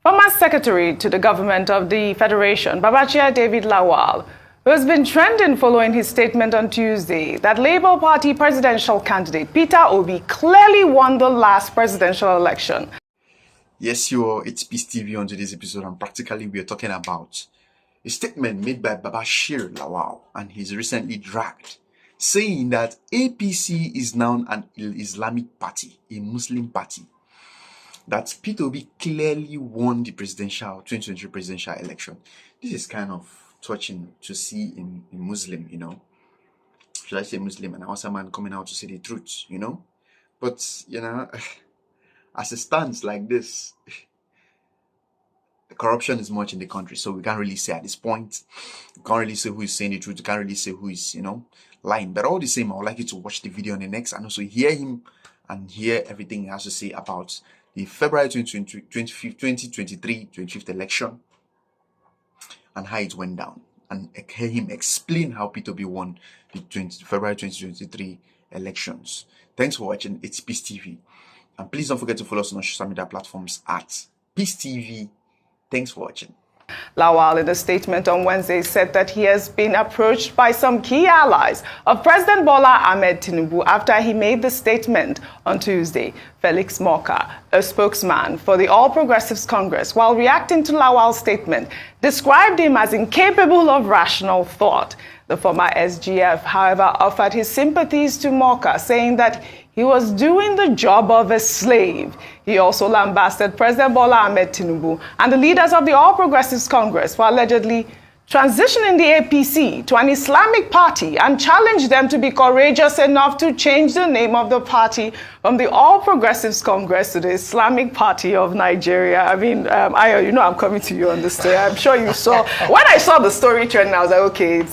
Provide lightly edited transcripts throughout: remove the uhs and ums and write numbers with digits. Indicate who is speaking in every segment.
Speaker 1: Former Secretary to the Government of the Federation, Babachir David Lawal, who has been trending following his statement on Tuesday that Labour Party presidential candidate Peter Obi clearly won the last presidential election.
Speaker 2: Yes, it's Peace TV on today's episode, and practically we are talking about a statement made by Babachir Lawal, and he's recently dragged, saying that APC is now an Islamic party, a Muslim party. That Peter Obi clearly won the 2023 presidential election. This is kind of touching to see in Muslim, Should I say Muslim? And I want someone coming out to say the truth, But, as it stands like this, the corruption is much in the country, so we can't really say at this point. We can't really say who is saying the truth. We can't really say who is, lying. But all the same, I would like you to watch the video on the next and also hear him and hear everything he has to say about the February 2023 25th election and how it went down, and hear him explain how Peter Obi won the February 2023 elections. Thanks for watching. It's Peace TV. And please don't forget to follow us on our social media platforms at Peace TV. Thanks for watching.
Speaker 1: Lawal, in a statement on Wednesday, said that he has been approached by some key allies of President Bola Ahmed Tinubu after he made the statement on Tuesday. Felix Morka, a spokesman for the All Progressives Congress, while reacting to Lawal's statement, described him as incapable of rational thought. The former SGF, however, offered his sympathies to Morka, saying that he was doing the job of a slave. He also lambasted President Bola Ahmed Tinubu and the leaders of the All Progressives Congress for allegedly transitioning the APC to an Islamic party and challenged them to be courageous enough to change the name of the party from the All Progressives Congress to the Islamic Party of Nigeria. I mean, Ayo, I'm coming to you on this day. I'm sure you saw. When I saw the story trend, I was like, okay,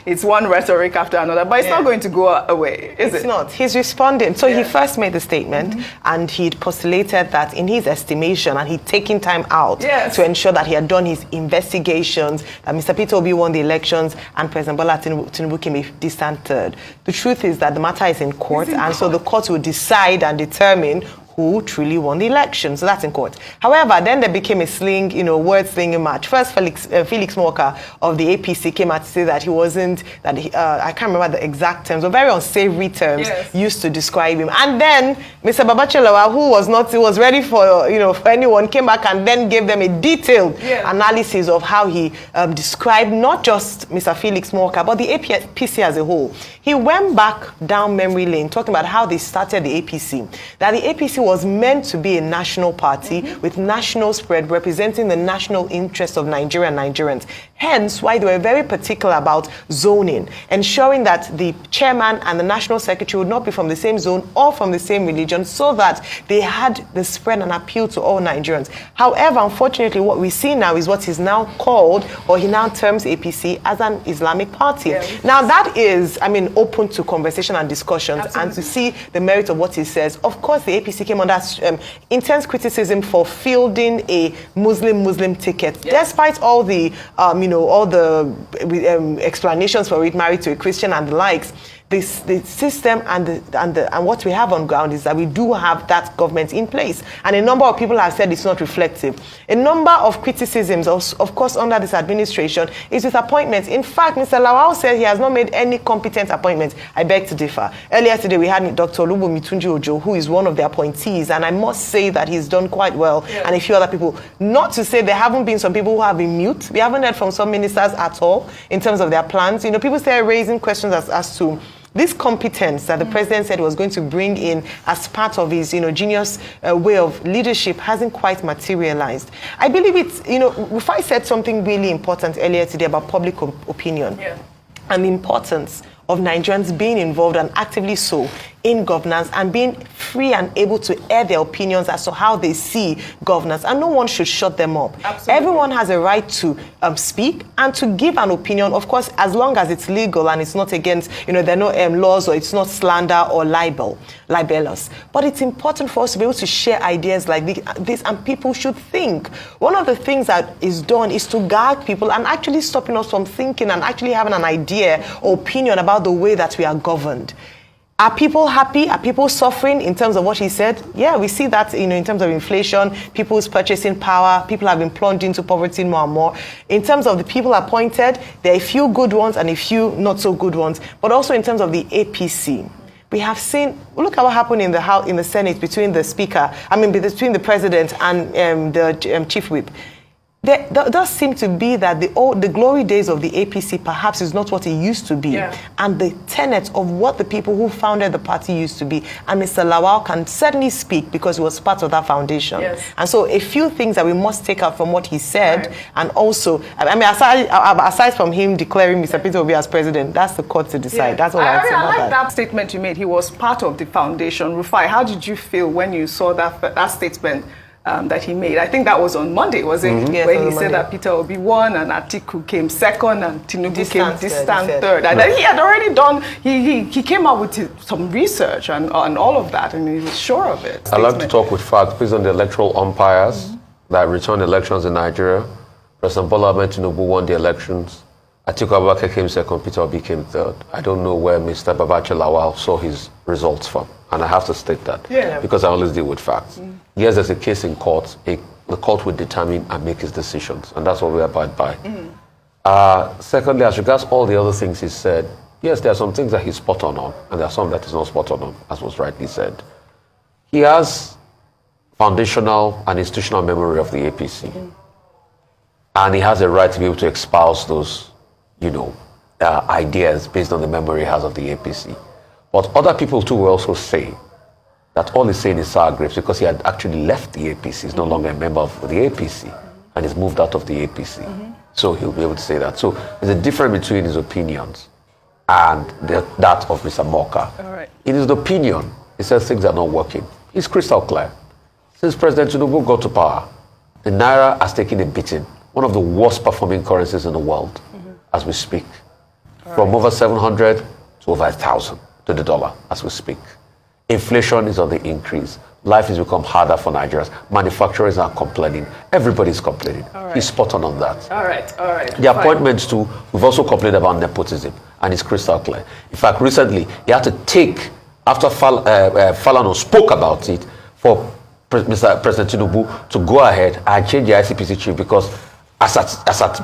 Speaker 1: it's one rhetoric after another, but it's not going to go away, is it?
Speaker 3: It's not. He's responding. So he first made the statement, and he'd postulated that in his estimation, and he'd taken time out to ensure that he had done his investigations, that Mr. Peter Obi won the elections and President Bola Tinubu came a distant third. The truth is that the matter is in court, so the court will decide and determine who truly won the election. So that's in court. However, then there became a word slinging match. First, Felix Morka of the APC came out to say that he wasn't, I can't remember the exact terms, but very unsavory terms used to describe him. And then Mr. Babachir Lawal, who was ready for, for anyone, came back and then gave them a detailed analysis of how he described not just Mr. Felix Morka, but the APC as a whole. He went back down memory lane, talking about how they started the APC, that the APC was meant to be a national party with national spread, representing the national interests of Nigeria and Nigerians. Hence why they were very particular about zoning, ensuring that the chairman and the national secretary would not be from the same zone or from the same religion, so that they had the spread and appeal to all Nigerians. However, unfortunately, what we see now is what is now called, or he now terms APC as an Islamic party. Now that is, open to conversation and discussions and to see the merit of what he says. Of course, the APC came under intense criticism for fielding a Muslim ticket, despite all the explanations for it, married to a Christian and the likes. The system and what we have on ground is that we do have that government in place, and a number of people have said it's not reflective. A number of criticisms, of course, under this administration is with appointments. In fact, Mr. Lawal said he has not made any competent appointments. I beg to differ. Earlier today, we had Dr. Olubumitunji Ojo, who is one of the appointees, and I must say that he's done quite well, and a few other people. Not to say there haven't been some people who have been mute. We haven't heard from some ministers at all in terms of their plans. People started raising questions as to this competence that the president said was going to bring in as part of his, genius way of leadership hasn't quite materialized. I believe it's, if I said something really important earlier today about public opinion and the importance of Nigerians being involved, and actively so, in governance, and being free and able to air their opinions as to how they see governance, and no one should shut them up. Absolutely. Everyone has a right to speak and to give an opinion, of course, as long as it's legal and it's not against, there are no laws, or it's not slander or libelous. But it's important for us to be able to share ideas like this, and people should think. One of the things that is done is to guard people and actually stopping us from thinking and actually having an idea or opinion about the way that we are governed. Are people happy? Are people suffering in terms of what he said? Yeah, we see that, in terms of inflation, people's purchasing power, people have been plunged into poverty more and more. In terms of the people appointed, there are a few good ones and a few not so good ones. But also in terms of the APC, we have seen, look at what happened in the House, in the Senate between the Speaker, between the President and the Chief Whip. There does seem to be that the glory days of the APC perhaps is not what it used to be. Yeah. And the tenets of what the people who founded the party used to be. And Mr. Lawal can certainly speak because he was part of that foundation. Yes. And so a few things that we must take out from what he said, right. And also, aside from him declaring Mr. Peter Obi as president, that's the court to decide. Yeah. That's all I
Speaker 1: like that statement you made. He was part of the foundation. Rufai, how did you feel when you saw that statement? That he made. I think that was on Monday, was it? Mm-hmm. Yes, where he said that Peter Obi won and Atiku came second and Tinubu came distant third. And then he had already done, he came out with some research and all of that, and he was sure of it.
Speaker 4: I like to talk with facts based on the electoral umpires that returned elections in Nigeria. President Bola Ahmed Tinubu won the elections. Atiku Abubakar came second, Peter Obi came third. I don't know where Mr. Babachi Lawal saw his results from. And I have to state that because I always deal with facts. Yes, there's a case in court. The court will determine and make its decisions, and that's what we abide by. Secondly, as regards all the other things he said, yes, there are some things that he's spot on, and there are some that he's not spot on, as was rightly said. He has foundational and institutional memory of the APC, and he has a right to be able to espouse those, ideas based on the memory he has of the APC. But other people too will also say that all he's saying is sour grapes because he had actually left the APC. He's no longer a member of the APC and he's moved out of the APC. So he'll be able to say that. So there's a difference between his opinions and that of Mr. Moka.
Speaker 1: Right.
Speaker 4: In his opinion, he says things are not working. It's crystal clear. Since President Tinubu got to power, the Naira has taken a beating, one of the worst performing currencies in the world as we speak. From over 700 to over 1,000 to the dollar as we speak. Inflation is on the increase. Life has become harder for Nigerians. Manufacturers are complaining. Everybody's complaining.
Speaker 1: Right.
Speaker 4: He's spot on that.
Speaker 1: All right.
Speaker 4: The appointments too, we've also complained about nepotism, and it's crystal clear. In fact, recently, he had to take, after Falano spoke about it, for President Tinubu to go ahead and change the ICPC chief because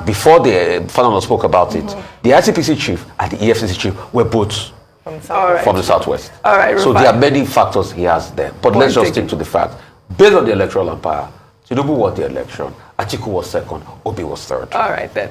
Speaker 4: before the Falano spoke about it, the ICPC chief and the EFCC chief were both from the Southwest.
Speaker 1: All right,
Speaker 4: so there are many factors he has there. But let's just stick to the fact. Based on the electoral umpire, Tinubu won the election, Atiku was second, Obi was third.
Speaker 1: All right then.